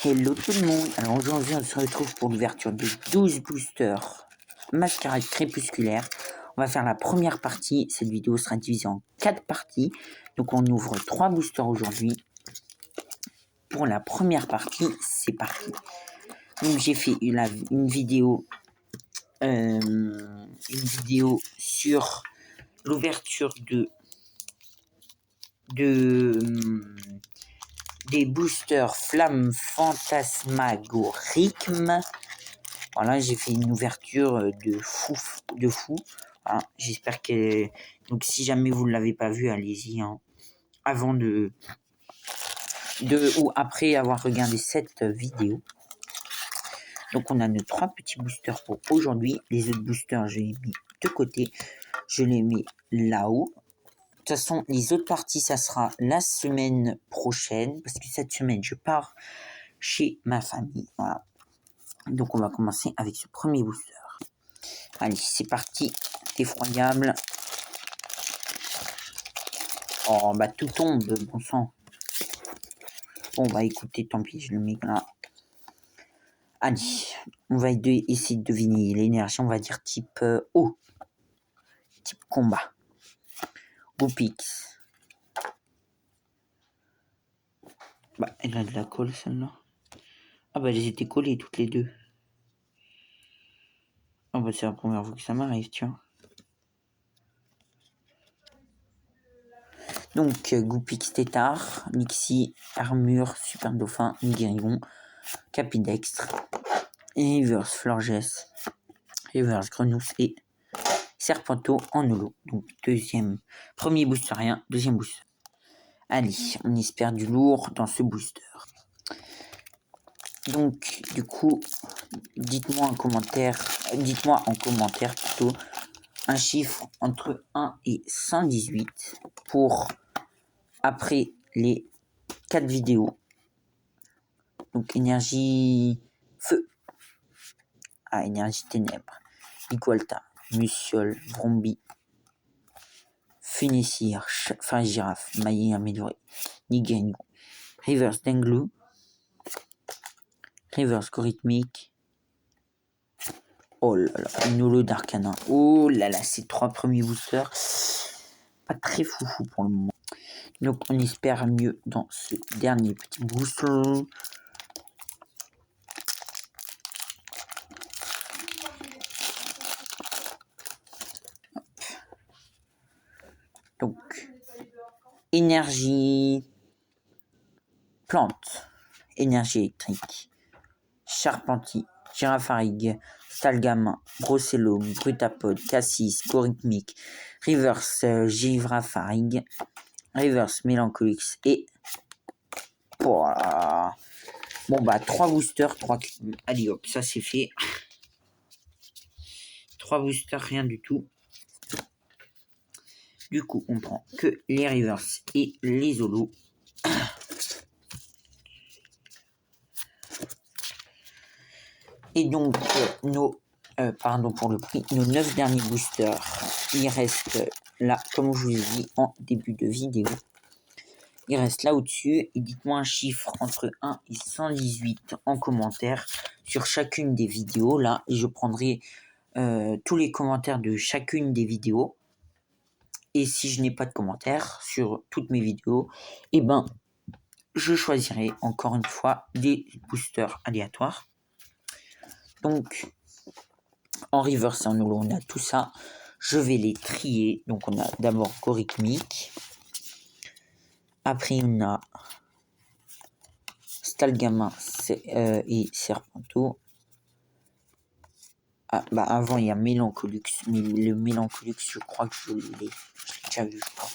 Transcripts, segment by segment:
Hello tout le monde. Alors aujourd'hui on se retrouve pour l'ouverture de 12 boosters mascarade crépusculaire. On va faire la première partie. Cette vidéo sera divisée en 4 parties. Donc on ouvre 3 boosters aujourd'hui. Pour la première partie, c'est parti. Donc j'ai fait une vidéo sur l'ouverture des boosters flammes fantasmagoriques. Voilà, j'ai fait une ouverture de fou. Voilà, j'espère que... Donc si jamais vous ne l'avez pas vu, allez-y. Hein, avant ou après avoir regardé cette vidéo. Donc on a nos 3 petits boosters pour aujourd'hui. Les autres boosters, je les ai mis de côté. Je les mets là-haut. De toute façon, les autres parties, ça sera la semaine prochaine. Parce que cette semaine, je pars chez ma famille. Voilà. Donc on va commencer avec ce premier booster. Allez, c'est parti. Effroyable. Oh, bah tout tombe, bon sang. Bon, bah écoutez, tant pis, je le mets là. Allez, on va essayer de deviner l'énergie, on va dire type eau. Type combat. Goopix. Bah, elle a de la colle, celle-là. Ah bah, elles étaient collées toutes les deux. Ah bah, c'est la première fois que ça m'arrive, tu vois. Donc, Goopix Tétard, Nixie, Armure, Super Dauphin, Nigérion, Capidextre, Reverse Florges, Reverse Grenousse et Serpento en holo. Donc, premier booster rien, deuxième booster. Allez, on espère du lourd dans ce booster. Donc, du coup, dites-moi en commentaire plutôt un chiffre entre 1 et 118 pour après les 4 vidéos. Donc, énergie feu. Ah, énergie ténèbres. Igualta, Mussiol, Brombi, Funessir, Girafe, Maillet amélioré, Nigérian, Reverse Denglu, Reverse Corrhythmique. Oh là là, une holo d'Arcana. Oh là là, ces 3 premiers boosters. Pas très foufou pour le moment. Donc on espère mieux dans ce dernier petit booster. Donc, énergie plante, énergie électrique, Charpentier, Girafarig, Stalgamin, Brocellum, Brutapod, Cassis, Corrhythmique, Reverse Girafarig, Reverse Mélancolix et... Voilà. Bon bah 3 boosters, 3... Allez hop, ça c'est fait. 3 boosters, rien du tout. Du coup, on prend que les reverse et les holos. Et donc, pardon pour le prix, nos 9 derniers boosters, ils restent là, comme je vous l'ai dit en début de vidéo. Ils restent là au-dessus. Et dites-moi un chiffre entre 1 et 118 en commentaire sur chacune des vidéos. Là, et je prendrai tous les commentaires de chacune des vidéos. Et si je n'ai pas de commentaires sur toutes mes vidéos, eh ben, je choisirai encore une fois des boosters aléatoires. Donc, en reverse et en holo, on a tout ça. Je vais les trier. Donc, on a d'abord Corrhythmique. Après, on a Stalgamin et Serpento. Ah, bah avant, il y a Mélancolux. Mais le Mélancolux, je crois que je l'ai déjà vu, je crois.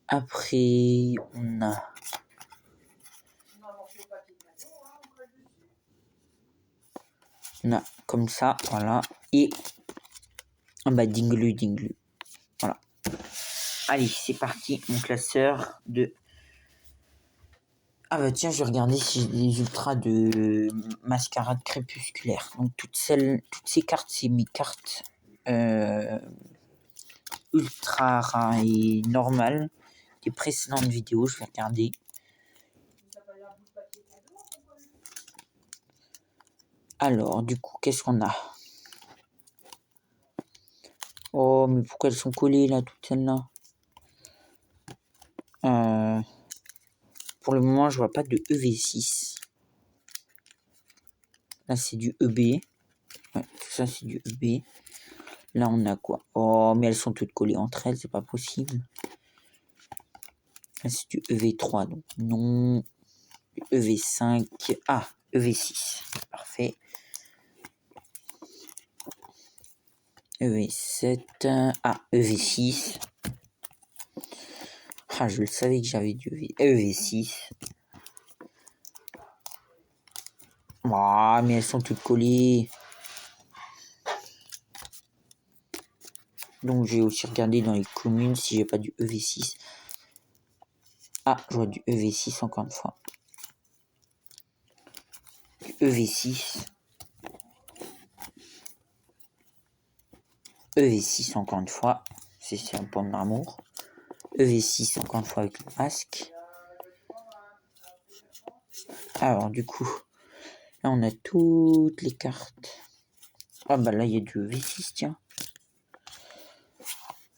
Après, on a... comme ça, voilà. Et... Ah bah, Dinglu. Voilà. Allez, c'est parti, mon classeur de... Ah bah tiens, je vais regarder si j'ai les ultras de mascarade crépusculaire. Donc toutes ces cartes, c'est mes cartes ultra rares et normales des précédentes vidéos. Je vais regarder. Alors, du coup, qu'est-ce qu'on a? Oh, mais pourquoi elles sont collées, là, toutes celles-là? Pour le moment, je vois pas de EV6. Là, c'est du EB. Ouais, tout ça, c'est du EB. Là, on a quoi? Oh, mais elles sont toutes collées entre elles, c'est pas possible. Là, c'est du EV3, donc non. EV5. Ah, EV6. Parfait. EV7. Ah, EV6. Ah, je le savais que j'avais du EV6. Ah, mais elles sont toutes collées. Donc, je vais aussi regarder dans les communes si j'ai pas du EV6. Ah, je vois du EV6 encore une fois. Du EV6. EV6 encore une fois. C'est un pomme d'amour. EV6 encore une fois avec le masque. Alors, du coup, là, on a toutes les cartes. Ah, bah là, il y a du EV6, tiens.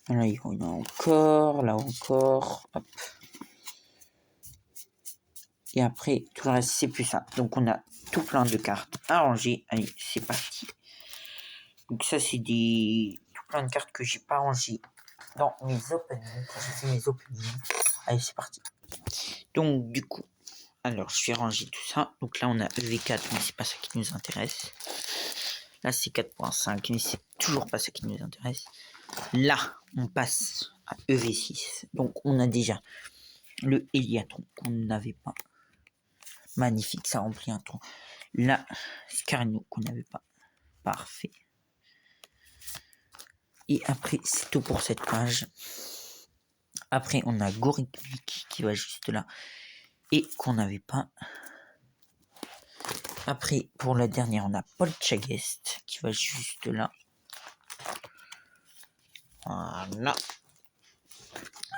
Là, il y en a encore. Là, encore. Hop. Et après, tout le reste, c'est plus ça. Donc, on a tout plein de cartes à ranger. Allez, c'est parti. Donc, ça, c'est tout plein de cartes que j'ai pas rangées dans mes openings. Quand j'ai fait mes openings. Allez, c'est parti. Donc, du coup, alors, je vais ranger tout ça. Donc là, on a EV4, mais c'est pas ça qui nous intéresse. Là, c'est 4.5, mais c'est toujours pas ça qui nous intéresse. Là, on passe à EV6. Donc, on a déjà le Héliatron qu'on n'avait pas. Magnifique, ça remplit un trou. Là, Scarino qu'on n'avait pas. Parfait. Et après, c'est tout pour cette page. Après, on a Goriklik qui va juste là. Et qu'on n'avait pas. Après, pour la dernière, on a Polchagest qui va juste là. Voilà.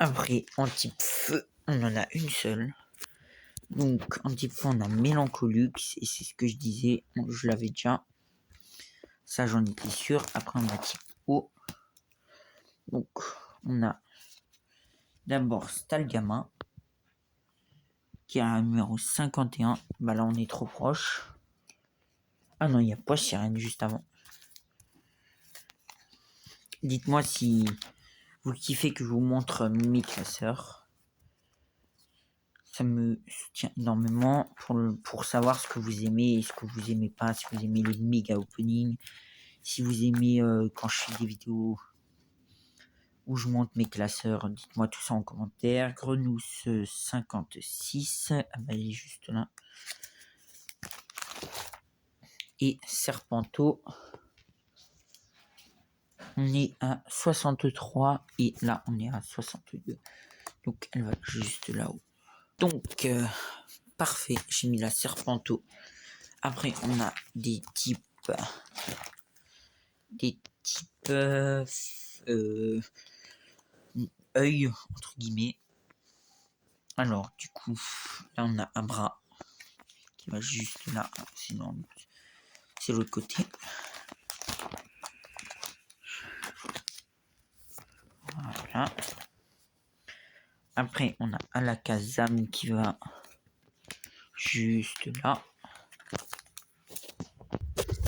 Après, en type feu, on en a une seule. Donc, en type feu, on a Mélancolux. Et c'est ce que je disais. Bon, je l'avais déjà. Ça, j'en étais sûr. Après, on a type eau. Donc, on a d'abord Stalgama. Qui a un numéro 51. Bah là, on est trop proche. Ah non, il y a pas Sirène juste avant. Dites-moi si vous kiffez que je vous montre mes classeurs. Ça me soutient énormément pour savoir ce que vous aimez et ce que vous aimez pas. Si vous aimez les méga openings. Si vous aimez quand je fais des vidéos où je monte mes classeurs. Dites-moi tout ça en commentaire. Grenousse 56. Ah bah elle est juste là. Et Serpento. On est à 63 et là on est à 62. Donc elle va juste là-haut. Donc parfait, j'ai mis la Serpento. Après on a des types œil entre guillemets. Alors du coup là on a un bras qui va juste là, sinon c'est l'autre côté. Voilà. Après, on a Alakazam qui va juste là.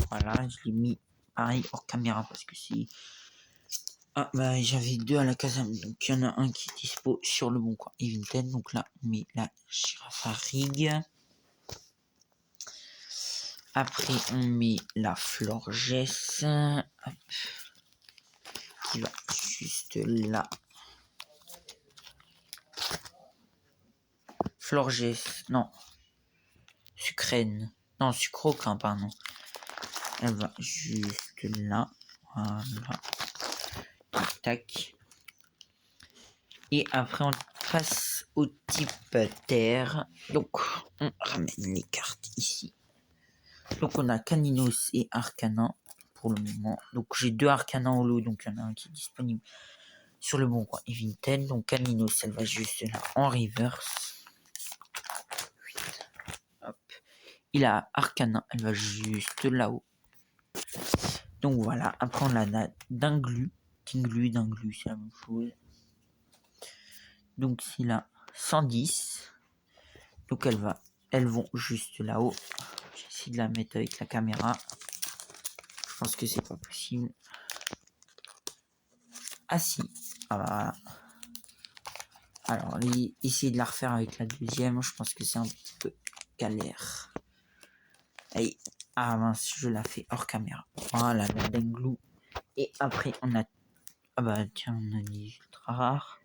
Voilà, je l'ai mis pareil hors caméra parce que c'est... Ah, bah j'avais deux Alakazam, donc il y en a un qui est dispo sur le bon coin Evented. Donc là, on met la Girafarig. Après, on met la Florges. Hop. Qui va juste là. Florges, non. Sucrène. Non, Sucroquin, pardon. Elle va juste là. Voilà. Tac. Et après, on passe au type terre. Donc, on ramène les cartes ici. Donc, on a Caninos et Arcana pour le moment. Donc, j'ai deux Arcana en lot. Donc, il y en a un qui est disponible sur le bon coin Evented. Donc, Caninos, elle va juste là en reverse. Et la Arcana, elle va juste là-haut. Donc voilà, après on a Dinglu, c'est la même chose. Donc c'est la 110. Donc elles vont juste là-haut. J'essaie de la mettre avec la caméra. Je pense que c'est pas possible. Ah si, ah voilà. Alors, essayer de la refaire avec la deuxième, je pense que c'est un petit peu galère. Allez, ah mince, je la fais hors caméra. Voilà, la Dinglu. Et après, on a... Ah bah tiens, on a des ultra rares.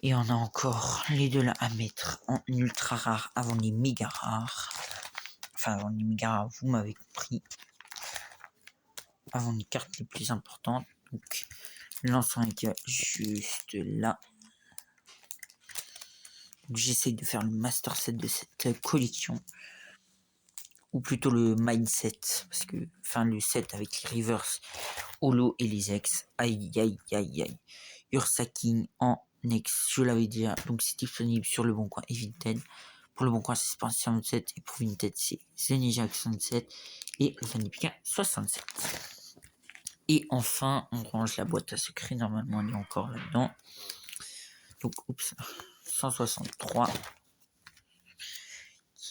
Et on a encore les deux là à mettre en ultra rare avant les méga rares. Enfin, avant les méga rares, vous m'avez compris. Avant les cartes les plus importantes. Donc, l'ensemble qui va juste là. J'essaye de faire le master set de cette collection. Ou plutôt le mindset. Parce que, enfin, le set avec les reverse, holo et les ex. Aïe, aïe, aïe, aïe. Ursaking en ex, je l'avais déjà. Donc, c'est disponible sur le Bon Coin et Vinted. Pour le Bon Coin, c'est Spencer 67. Et pour Vinted, c'est Zenijak 67. Et le Vanipika 67. Et enfin, on range la boîte à secret. Normalement, elle est encore là-dedans. Donc, oups, 163.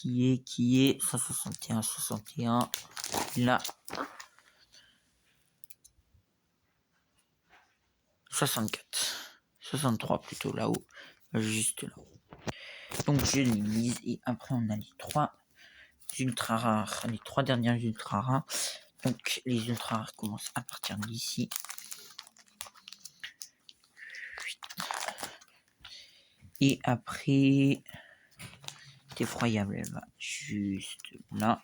Qui est 161, 61. Là. 64. 63 plutôt là-haut. Juste là-haut. Donc, je les lise. Et après, on a les 3 ultra rares. Les 3 dernières ultra rares. Donc, les ultra rares commencent à partir d'ici. Et après, c'est effroyable, elle va juste là.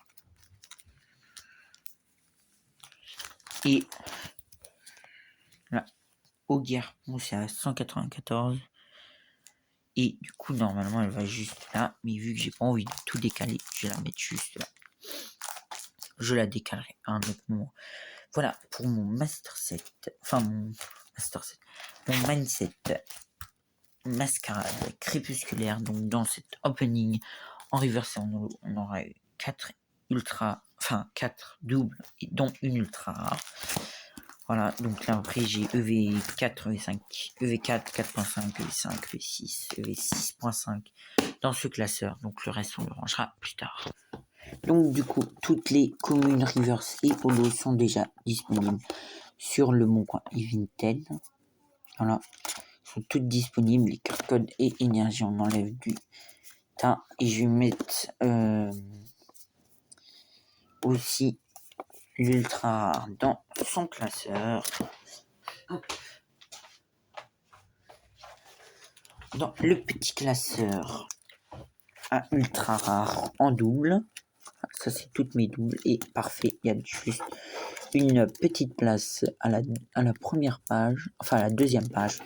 Et là, au guerre, bon, c'est à 194. Et du coup, normalement, elle va juste là. Mais vu que j'ai pas envie de tout décaler, je vais la mettre juste là. Je la décalerai à un autre moment. Voilà pour mon master set. Enfin, mon master set. Mon mindset mascarade crépusculaire. Donc, dans cet opening en reverse on aura eu 4 ultra, enfin 4 doubles, et dont une ultra rare. Voilà, donc là après j'ai EV4, EV5, EV4, 4.5, EV5, EV6, EV6.5 dans ce classeur. Donc le reste on le rangera plus tard. Donc du coup, toutes les communes reverse et holo sont déjà disponibles sur le Bon Coin et Vinted. Voilà, sont toutes disponibles. Les cartes codes et énergie, on enlève du tas. Et je vais mettre aussi l'ultra rare dans son classeur. Dans le petit classeur à ultra rare en double. Ça, c'est toutes mes doubles. Et parfait, il y a juste une petite place à la première page. Enfin, à la deuxième page.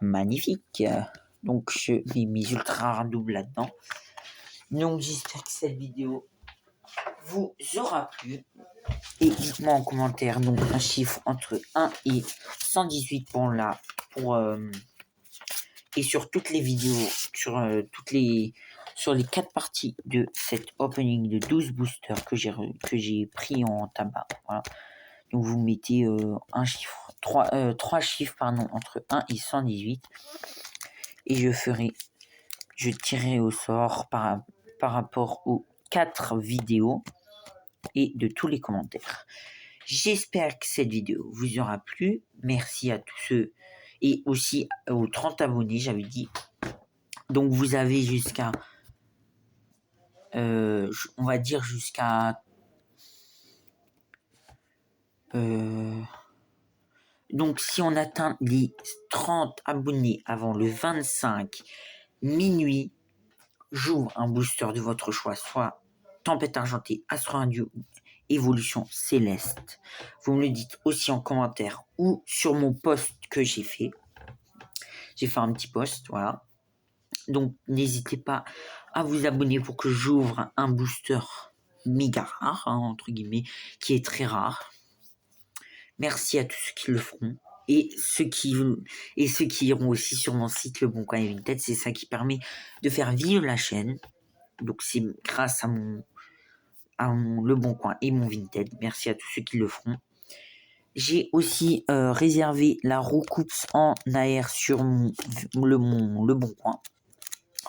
Magnifique. Donc, je mets mes ultra rares doubles là-dedans. Donc, j'espère que cette vidéo vous aura plu. Et dites-moi en commentaire donc un chiffre entre 1 et 118 pour là. Et sur toutes les vidéos, sur les 4 parties de cet opening de 12 boosters que j'ai pris en tabac. Voilà. Donc vous mettez un chiffre, 3 chiffres pardon, entre 1 et 118. Et je tirerai au sort par rapport aux 4 vidéos et de tous les commentaires. J'espère que cette vidéo vous aura plu. Merci à tous ceux et aussi aux 30 abonnés, j'avais dit. Donc vous avez jusqu'à, on va dire jusqu'à, donc si on atteint les 30 abonnés avant le 25 minuit, j'ouvre un booster de votre choix, soit Tempête Argentée, Astro Radio, Évolution Céleste. Vous me le dites aussi en commentaire ou sur mon post que j'ai fait. J'ai fait un petit post, voilà. Donc n'hésitez pas à vous abonner pour que j'ouvre un booster méga rare, hein, entre guillemets, qui est très rare. Merci à tous ceux qui le feront. Et ceux qui iront aussi sur mon site Le Bon Coin et Vinted, c'est ça qui permet de faire vivre la chaîne. Donc c'est grâce à Le Bon Coin et mon Vinted. Merci à tous ceux qui le feront. J'ai aussi réservé la Roucoups en AR sur Le Bon Coin.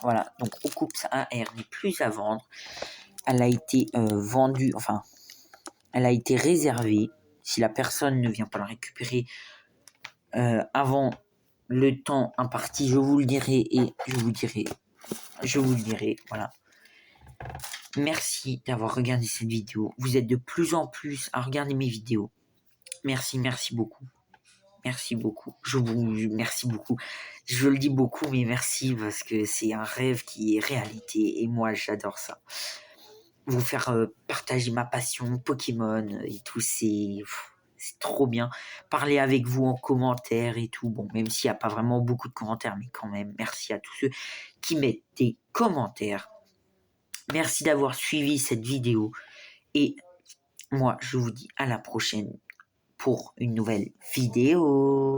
Voilà, donc Roucoups AR n'est plus à vendre. Elle a été vendue, enfin, elle a été réservée. Si la personne ne vient pas la récupérer avant le temps imparti, je vous le dirai et je vous le dirai, voilà. Merci d'avoir regardé cette vidéo. Vous êtes de plus en plus à regarder mes vidéos. Merci beaucoup. Merci beaucoup. Merci beaucoup. Je le dis beaucoup, mais merci parce que c'est un rêve qui est réalité et moi j'adore ça. Vous faire partager ma passion Pokémon et tout, c'est trop bien. Parler avec vous en commentaire et tout. Bon, même s'il n'y a pas vraiment beaucoup de commentaires, mais quand même, merci à tous ceux qui mettent des commentaires. Merci d'avoir suivi cette vidéo et moi je vous dis à la prochaine pour une nouvelle vidéo.